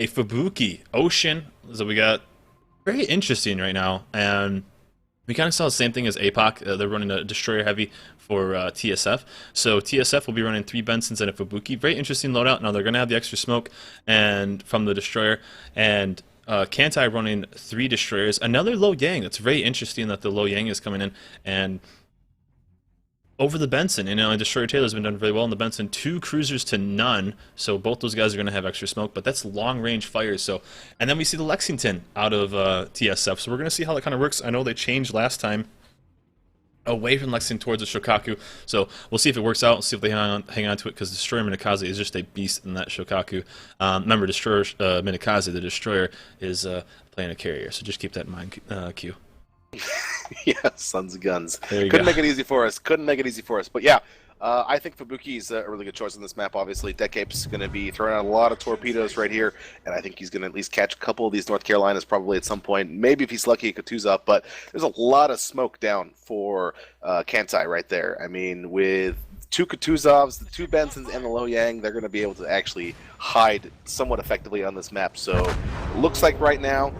a Fubuki Ocean. So we got very interesting right now, and we kind of saw the same thing as APOC. They're running a destroyer heavy for TSF. So TSF will be running 3 Bensons and a Fubuki. Very interesting loadout. Now they're going to have the extra smoke and from the destroyer, and Kantai running 3 destroyers. Another low Yang. That's very interesting that the low Yang is coming in and over the Benson. And Destroyer Taylor's been done very well in the Benson. 2 cruisers to none, so both those guys are going to have extra smoke, but that's long range fires. So, and then we see the Lexington out of TSF, so we're going to see how that kind of works. I know they changed last time away from Lexington towards the Shokaku, so we'll see if it works out and see if they hang on to it, because Destroyer Minakaze is just a beast in that Shokaku. Remember, Destroyer Minakaze, the Destroyer, is playing a carrier, so just keep that in mind, Q. Yeah, sons of guns. Couldn't make it easy for us. Couldn't make it easy for us. But yeah, I think Fubuki is a really good choice on this map. Obviously, Decape's going to be throwing out a lot of torpedoes right here, and I think he's going to at least catch a couple of these North Carolinas probably at some point. Maybe if he's lucky, a Kutuzov. But there's a lot of smoke down for Kantai right there. I mean, with 2 Kutuzovs, the 2 Bensons, and the Low Yang, they're going to be able to actually hide somewhat effectively on this map. So, looks like right now,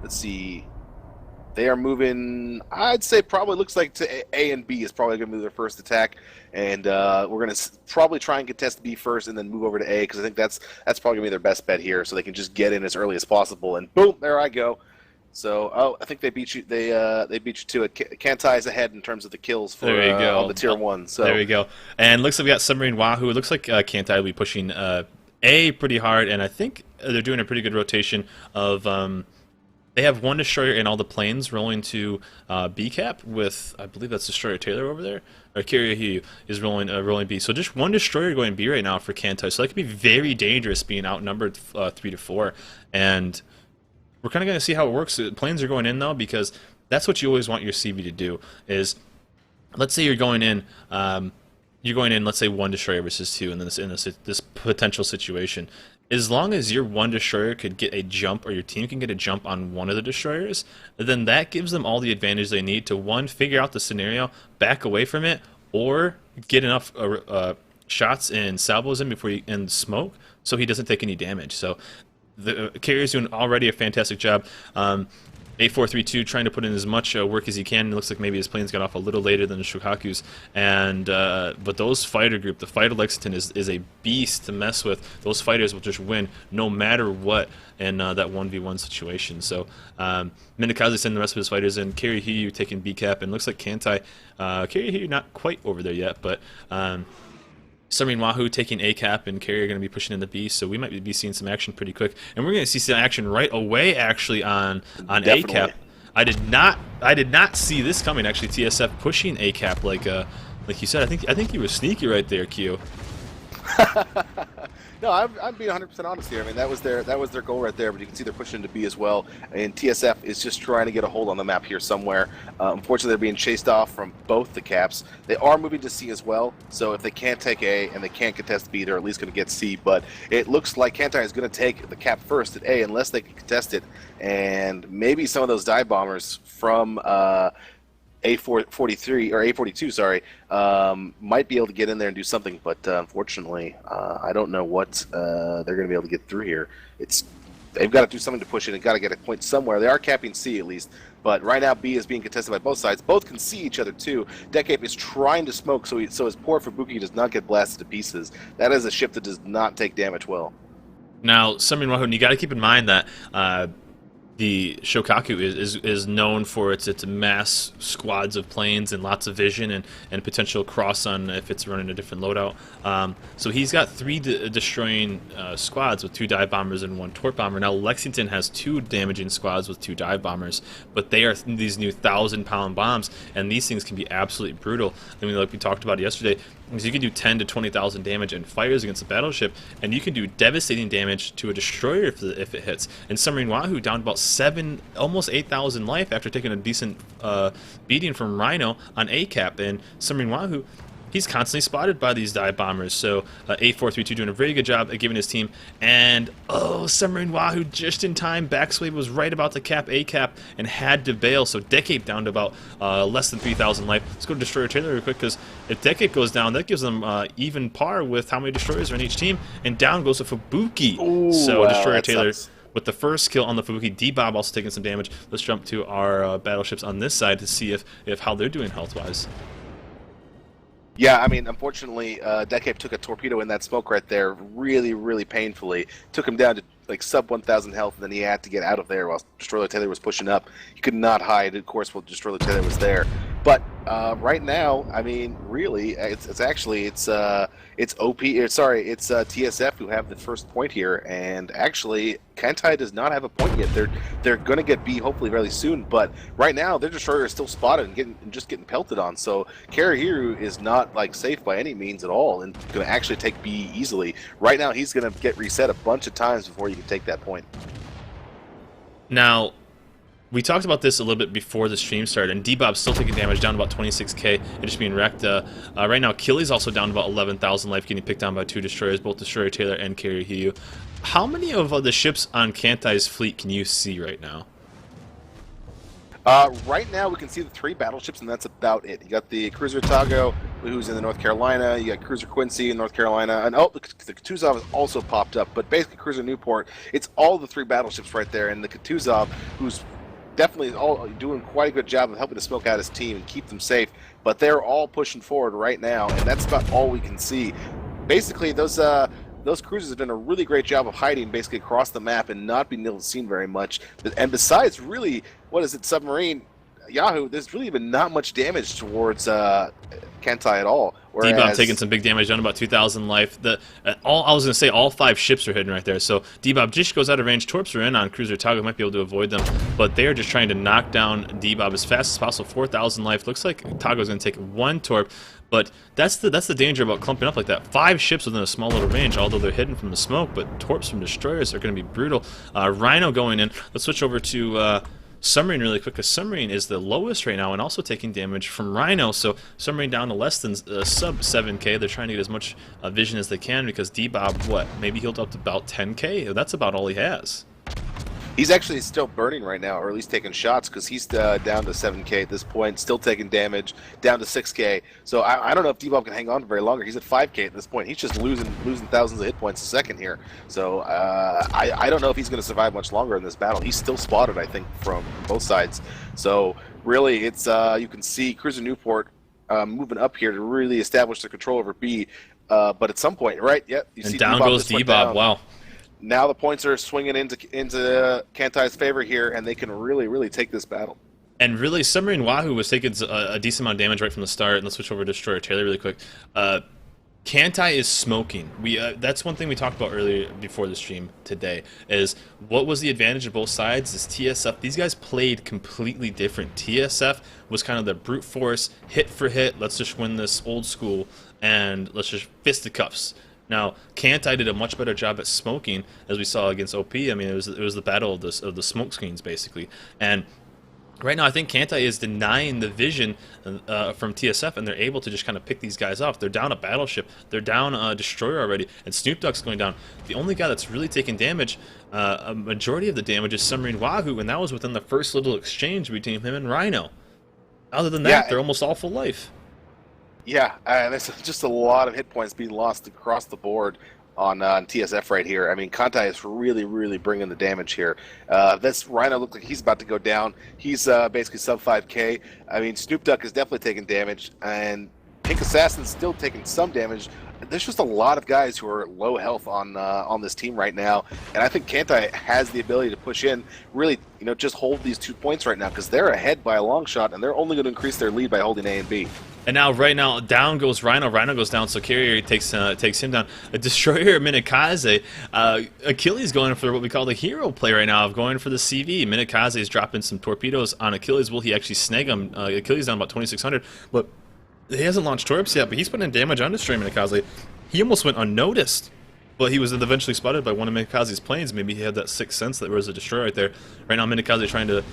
let's see. They are moving, I'd say probably looks like to A and B is probably going to be their first attack. And we're going to probably try and contest B first and then move over to A, because I think that's probably going to be their best bet here, so they can just get in as early as possible. And boom, there I go. So, oh, I think they beat you. They beat you to it. Kantai's ahead in terms of the kills for There you go. on the tier 1. So there we go. And looks like we got Submarine Wahoo. It looks like Kantai will be pushing A pretty hard, and I think they're doing a pretty good rotation of... they have 1 destroyer in all the planes rolling to B cap with, I believe that's Destroyer Taylor over there, or Kiryu is rolling B. So just 1 destroyer going B right now for Kantai. So that could be very dangerous, being outnumbered 3 to 4. And we're kind of going to see how it works. Planes are going in though, because that's what you always want your CV to do. Is, let's say you're going in. Let's say 1 destroyer versus 2 in this potential situation. As long as your 1 destroyer could get a jump, or your team can get a jump on 1 of the destroyers, then that gives them all the advantage they need to, 1, figure out the scenario, back away from it, or get enough shots and salvos in before you in smoke, so he doesn't take any damage. So the carrier's doing already a fantastic job. A432 trying to put in as much work as he can. It looks like maybe his planes got off a little later than the Shokaku's. And but those fighter group, the fighter Lexington is a beast to mess with. Those fighters will just win no matter what in that 1v1 situation. So Minakaze sending the rest of his fighters in. Kiryu taking B cap, and looks like Kantai. Kiryu not quite over there yet, but Submarine Wahoo taking A cap, and Carrier going to be pushing into B, so we might be seeing some action pretty quick, and we're going to see some action right away actually on A cap. I did not see this coming actually. TSF pushing A cap like you said. I think you were sneaky right there, Q. No, I'm being 100% honest here. I mean, that was their goal right there. But you can see they're pushing into B as well. And TSF is just trying to get a hold on the map here somewhere. Unfortunately, they're being chased off from both the caps. They are moving to C as well. So if they can't take A and they can't contest B, they're at least going to get C. But it looks like Kantai is going to take the cap first at A unless they can contest it. And maybe some of those dive bombers from A43 or A42, sorry, might be able to get in there and do something, but unfortunately, I don't know what they're going to be able to get through here. They've got to do something to push it and got to get a point somewhere. They are capping C at least, but right now B is being contested by both sides. Both can see each other too. Decape is trying to smoke, so his poor Fubuki does not get blasted to pieces. That is a ship that does not take damage well. Now, Submarine Wahoo, you got to keep in mind that the Shokaku is known for its mass squads of planes and lots of vision and potential cross on if it's running a different loadout. So he's got 3 destroying squads with 2 dive bombers and 1 torp bomber. Now Lexington has 2 damaging squads with 2 dive bombers, but they are these new 1,000-pound bombs, and these things can be absolutely brutal. I mean, like we talked about yesterday, because you can do 10 to 20,000 damage in fires against a battleship, and you can do devastating damage to a destroyer if it hits. And Submarine Wahoo down about 7, almost 8,000 life after taking a decent beating from Rhino on A cap. And Submarine Wahoo he's constantly spotted by these dive bombers. So 8432 doing a very good job at giving his team. And oh, Submarine Wahoo just in time. Backswave was right about to cap A cap and had to bail. So Decade down to about less than 3,000 life. Let's go to Destroyer Taylor real quick, because if Decade goes down, that gives them even par with how many destroyers are in each team. And down goes to Fubuki. Ooh, so wow, Destroyer Taylor sucks. with the first kill on the Fubuki. D-Bob also taking some damage. Let's jump to our battleships on this side to see if how they're doing health-wise. Yeah, I mean, unfortunately, Decade took a torpedo in that smoke right there really, really painfully. Took him down to like sub 1,000 health, and then he had to get out of there while Destroyer Taylor was pushing up. He could not hide, of course, while Destroyer Taylor was there. But right now, I mean, really, it's TSF who have the first point here, and actually, Kantai does not have a point yet. They're going to get B hopefully very soon, but right now their destroyer is still spotted and just getting pelted on. So Karahiru is not like safe by any means at all, and going to actually take B easily. Right now, he's going to get reset a bunch of times before you can take that point. Now, we talked about this a little bit before the stream started, and D-Bob's still taking damage, down to about 26k and just being wrecked. Right now, Killy's also down to about 11,000 life, getting picked down by 2 destroyers, both Destroyer Taylor and Karahiru. How many of the ships on Kantai's fleet can you see right now? Right now, we can see the 3 battleships, and that's about it. You got the Cruiser Tago, who's in the North Carolina. You got Cruiser Quincy in North Carolina, and oh, the Kutuzov has also popped up. But basically, Cruiser Newport, it's all the 3 battleships right there, and the Kutuzov, who's definitely all doing quite a good job of helping to smoke out his team and keep them safe. But they're all pushing forward right now, and that's about all we can see. Basically, those cruisers have done a really great job of hiding basically across the map and not being able to see very much. And besides, really, what is it, Submarine Yahoo, there's really been not much damage towards Kantai at all. D-Bob taking some big damage, down about 2,000 life. I was going to say all 5 ships are hidden right there. So D-Bob just goes out of range. Torps are in on Cruiser Tago, might be able to avoid them, but they are just trying to knock down D-Bob as fast as possible. 4,000 life. Looks like Tago's going to take 1 torp, but that's the danger about clumping up like that. 5 ships within a small little range, although they're hidden from the smoke, but torps from destroyers are going to be brutal. Rhino going in. Let's switch over to Submarine really quick, because Submarine is the lowest right now and also taking damage from Rhino. So Submarine down to less than sub 7k. They're trying to get as much vision as they can, because D-Bob, maybe healed up to about 10k? That's about all he has. He's actually still burning right now, or at least taking shots, because he's down to 7k at this point, still taking damage, down to 6k. So I don't know if D-Bob can hang on for very longer. He's at 5k at this point. He's just losing thousands of hit points a second here. So I don't know if he's going to survive much longer in this battle. He's still spotted, I think, from both sides. So really, it's you can see Cruiser Newport moving up here to really establish their control over B. But at some point, right? Yep. You and see down goes D-Bob. Wow. Now the points are swinging into Kantai's favor here, and they can really take this battle. And really, Submarine Wahoo was taking a decent amount of damage right from the start. And let's switch over to Destroyer Taylor really quick. Kantai is smoking. That's one thing we talked about earlier before the stream today, is what was the advantage of both sides? Is TSF, these guys played completely different. TSF was kind of the brute force, hit for hit, let's just win this old school, and let's just fisticuffs. Now, Kantai did a much better job at smoking, as we saw against OP. I mean, it was the battle of the smoke screens, basically. And right now, I think Kantai is denying the vision from TSF, and they're able to just kind of pick these guys off. They're down a battleship. They're down a destroyer already, and Snoop Duck's going down. The only guy that's really taking damage, a majority of the damage, is Submarine Wahoo, and that was within the first little exchange between him and Rhino. Other than that, they're almost all full life. Yeah, and there's just a lot of hit points being lost across the board on TSF right here. I mean, Kantai is really bringing the damage here. This Rhino looks like he's about to go down. He's basically sub 5k. I mean, Snoop Duck is definitely taking damage, and Pink Assassin's still taking some damage. There's just a lot of guys who are low health on this team right now, and I think Kantai has the ability to push in, really, just hold these 2 points right now, because they're ahead by a long shot, and they're only going to increase their lead by holding A and B. And now, right now, down goes Rhino. Rhino goes down, so Carrier takes him down. A Destroyer Minakaze. Achilles going for what we call the hero play right now, of going for the CV. Minakaze is dropping some torpedoes on Achilles. Will he actually snag him? Achilles down about 2,600, but he hasn't launched torps yet, but he's putting in damage on Destroyer Minakaze. He almost went unnoticed. But he was eventually spotted by one of Minikaze's planes. Maybe he had that sixth sense that there was a destroyer right there. Right now, Minikaze trying to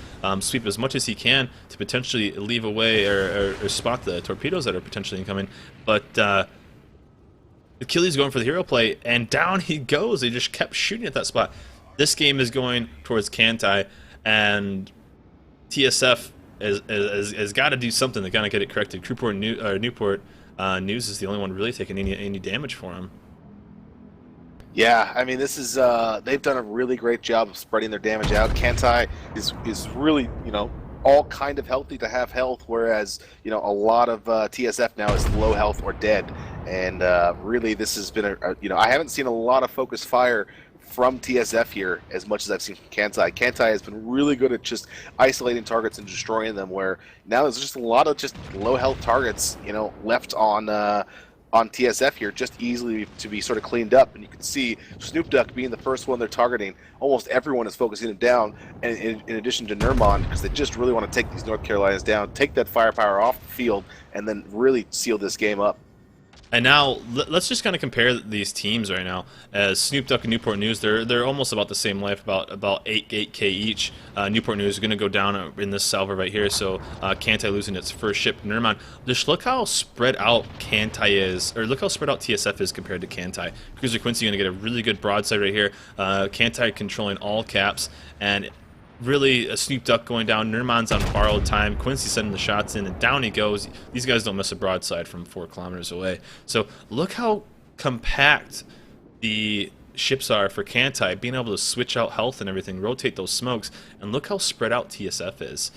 sweep as much as he can to potentially leave away or spot the torpedoes that are potentially incoming. But Achilles going for the hero play, and down he goes. They just kept shooting at that spot. This game is going towards Kantai, and TSF has got to do something to kind of get it corrected. Newport News is the only one really taking any damage for him. Yeah, I mean, this is they've done a really great job of spreading their damage out. Kantai is really, all kind of healthy to have health, whereas, a lot of TSF now is low health or dead. And really, this has been I haven't seen a lot of focused fire from TSF here as much as I've seen from Kantai. Kantai has been really good at just isolating targets and destroying them, where now there's just a lot of just low health targets, left on TSF here, just easily to be sort of cleaned up. And you can see Snoop Duck being the first one they're targeting. Almost everyone is focusing it down, and in addition to Nermon, because they just really want to take these North Carolinas down, take that firepower off the field, and then really seal this game up. And now let's just kind of compare these teams right now. As Snoop Duck and Newport News, they're almost about the same life, about 8K each. Newport News is going to go down in this salvo right here, so Kantai losing its first ship, Nerman. Just look how spread out Kantai is, or look how spread out TSF is compared to Kantai. Cruiser Quincy going to get a really good broadside right here. Kantai controlling all caps, and really a Snoop Duck going down. Nerman's on borrowed time. Quincy sending the shots in, and down he goes. These guys don't miss a broadside from 4 kilometers away. So look how compact the ships are for Kantai, being able to switch out health and everything, rotate those smokes, and look how spread out TSF is.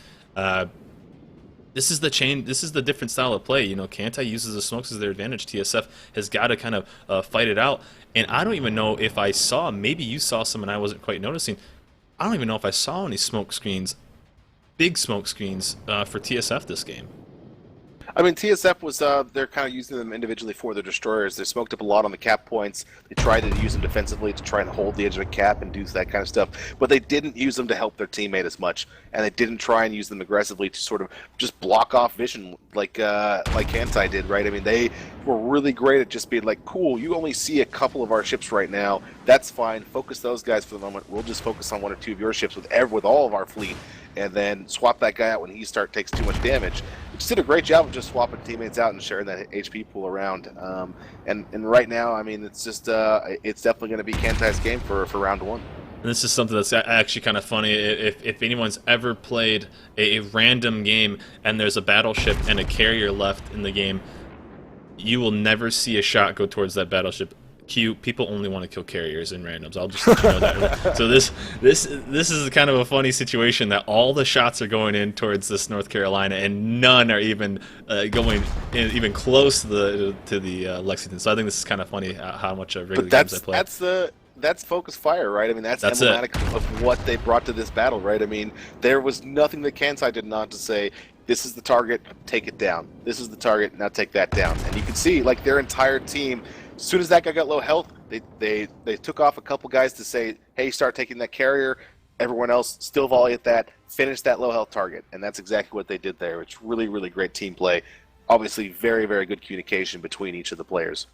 This is the different style of play. Kantai uses the smokes as their advantage. TSF has got to kind of fight it out. And I don't even know if I saw, maybe you saw some and I wasn't quite noticing, I don't even know if I saw any smoke screens, big smoke screens, for TSF this game. I mean, TSF was, they're kind of using them individually for their destroyers. They smoked up a lot on the cap points. They tried to use them defensively to try and hold the edge of a cap and do that kind of stuff. But they didn't use them to help their teammate as much. And they didn't try and use them aggressively to sort of just block off vision like Kantai did, right? I mean, they were really great at just being like, cool, you only see a couple of our ships right now. That's fine. Focus those guys for the moment. We'll just focus on 1 or 2 of your ships with all of our fleet. And then swap that guy out when he takes too much damage. Which did a great job of just swapping teammates out and sharing that HP pool around. And right now, I mean, it's just it's definitely going to be Kantai's game for round 1. And this is something that's actually kind of funny. If anyone's ever played a random game and there's a battleship and a carrier left in the game, you will never see a shot go towards that battleship. People only want to kill carriers in randoms. I'll just let you know that. So this is kind of a funny situation that all the shots are going in towards this North Carolina, and none are even going even close to the Lexington. So I think this is kind of funny how much regular games I play. That's focus fire, right? I mean, that's emblematic of what they brought to this battle, right? I mean, there was nothing that Kantai did not to say, this is the target, take it down. This is the target, now take that down. And you can see, like, their entire team, as soon as that guy got low health, they took off a couple guys to say, hey, start taking that carrier. Everyone else still volley at that, finish that low health target. And that's exactly what they did there. It's really, really great team play. Obviously, very, very good communication between each of the players.